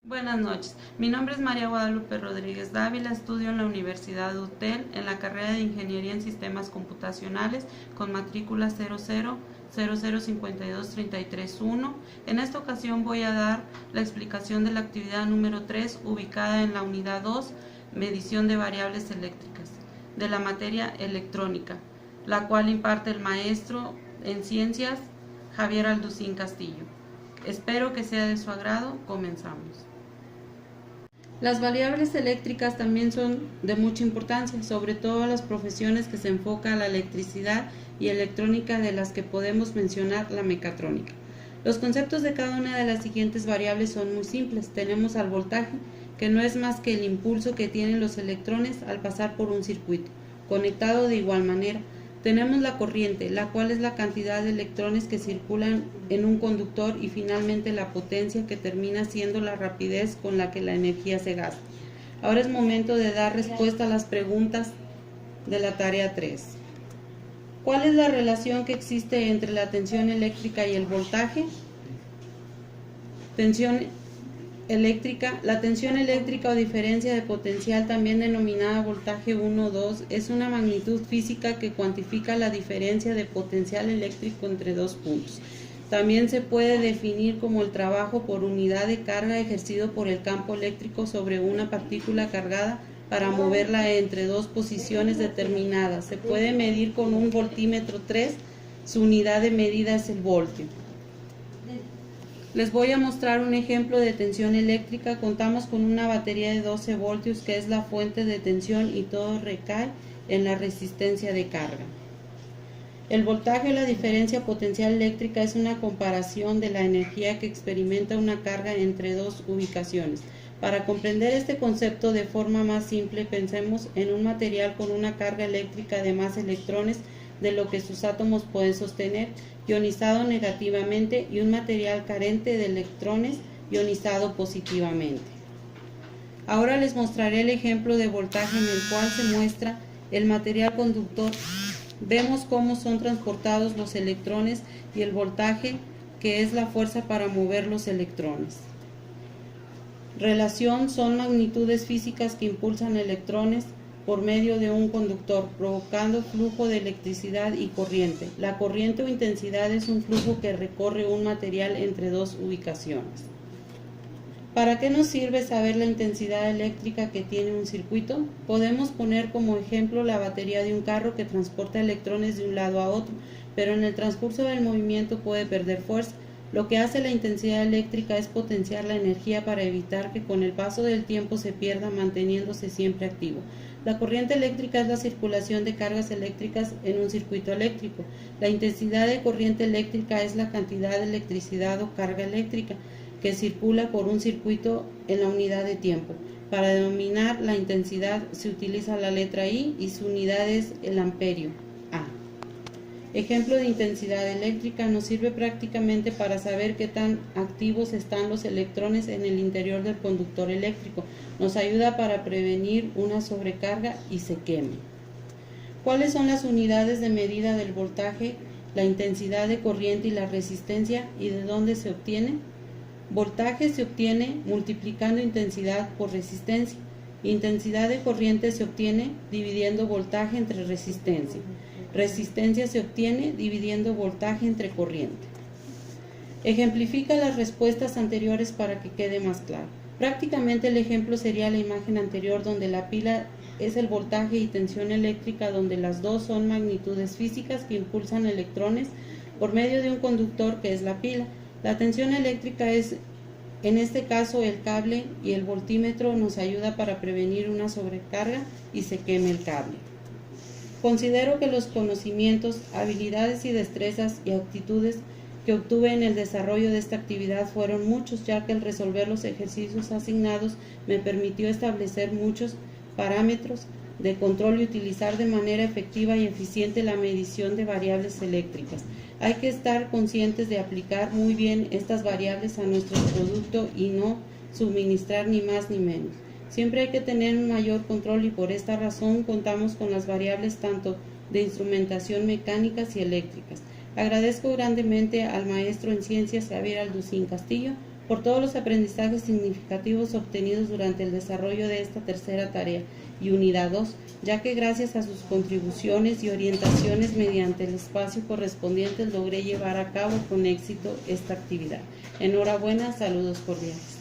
Buenas noches, mi nombre es María Guadalupe Rodríguez Dávila, estudio en la Universidad de UTEL en la carrera de Ingeniería en Sistemas Computacionales con matrícula 0000523331. En esta ocasión voy a dar la explicación de la actividad número 3 ubicada en la unidad 2, medición de variables eléctricas, de la materia electrónica, la cual imparte el maestro en ciencias Javier Alducín Castillo. Espero que sea de su agrado. Comenzamos. Las variables eléctricas también son de mucha importancia, sobre todo a las profesiones que se enfocan a la electricidad y electrónica, de las que podemos mencionar la mecatrónica. Los conceptos de cada una de las siguientes variables son muy simples. Tenemos al voltaje, que no es más que el impulso que tienen los electrones al pasar por un circuito, conectado de igual manera. Tenemos la corriente, la cual es la cantidad de electrones que circulan en un conductor, y finalmente la potencia, que termina siendo la rapidez con la que la energía se gasta. Ahora es momento de dar respuesta a las preguntas de la tarea 3. ¿Cuál es la relación que existe entre la tensión eléctrica y el voltaje? La tensión eléctrica o diferencia de potencial, también denominada voltaje 1 o 2, es una magnitud física que cuantifica la diferencia de potencial eléctrico entre dos puntos. También se puede definir como el trabajo por unidad de carga ejercido por el campo eléctrico sobre una partícula cargada para moverla entre dos posiciones determinadas. Se puede medir con un voltímetro 3, su unidad de medida es el voltio. Les voy a mostrar un ejemplo de tensión eléctrica. Contamos con una batería de 12 voltios que es la fuente de tensión, y todo recae en la resistencia de carga. El voltaje o la diferencia potencial eléctrica es una comparación de la energía que experimenta una carga entre dos ubicaciones. Para comprender este concepto de forma más simple, pensemos en un material con una carga eléctrica de más electrones de lo que sus átomos pueden sostener, ionizado negativamente, y un material carente de electrones, ionizado positivamente. Ahora les mostraré el ejemplo de voltaje, en el cual se muestra el material conductor. Vemos cómo son transportados los electrones y el voltaje, que es la fuerza para mover los electrones. Relación: son magnitudes físicas que impulsan electrones por medio de un conductor, provocando flujo de electricidad y corriente. La corriente o intensidad es un flujo que recorre un material entre dos ubicaciones. ¿Para qué nos sirve saber la intensidad eléctrica que tiene un circuito? Podemos poner como ejemplo la batería de un carro que transporta electrones de un lado a otro, pero en el transcurso del movimiento puede perder fuerza. Lo que hace la intensidad eléctrica es potenciar la energía para evitar que con el paso del tiempo se pierda, manteniéndose siempre activo. La corriente eléctrica es la circulación de cargas eléctricas en un circuito eléctrico. La intensidad de corriente eléctrica es la cantidad de electricidad o carga eléctrica que circula por un circuito en la unidad de tiempo. Para denominar la intensidad se utiliza la letra I, y su unidad es el amperio, A. Ejemplo de intensidad eléctrica: nos sirve prácticamente para saber qué tan activos están los electrones en el interior del conductor eléctrico. Nos ayuda para prevenir una sobrecarga y se queme. ¿Cuáles son las unidades de medida del voltaje, la intensidad de corriente y la resistencia, y de dónde se obtiene? Voltaje se obtiene multiplicando intensidad por resistencia. Intensidad de corriente se obtiene dividiendo voltaje entre resistencia. Resistencia se obtiene dividiendo voltaje entre corriente. Ejemplifica las respuestas anteriores para que quede más claro. Prácticamente el ejemplo sería la imagen anterior, donde la pila es el voltaje y tensión eléctrica, donde las dos son magnitudes físicas que impulsan electrones por medio de un conductor, que es la pila. La tensión eléctrica es, en este caso, el cable, y el voltímetro nos ayuda para prevenir una sobrecarga y se queme el cable. Considero que los conocimientos, habilidades y destrezas y actitudes que obtuve en el desarrollo de esta actividad fueron muchos, ya que al resolver los ejercicios asignados me permitió establecer muchos parámetros de control y utilizar de manera efectiva y eficiente la medición de variables eléctricas. Hay que estar conscientes de aplicar muy bien estas variables a nuestro producto y no suministrar ni más ni menos. Siempre hay que tener un mayor control, y por esta razón contamos con las variables tanto de instrumentación mecánicas y eléctricas. Agradezco grandemente al maestro en ciencias Javier Alducín Castillo por todos los aprendizajes significativos obtenidos durante el desarrollo de esta tercera tarea y unidad 2, ya que gracias a sus contribuciones y orientaciones mediante el espacio correspondiente logré llevar a cabo con éxito esta actividad. Enhorabuena, saludos cordiales.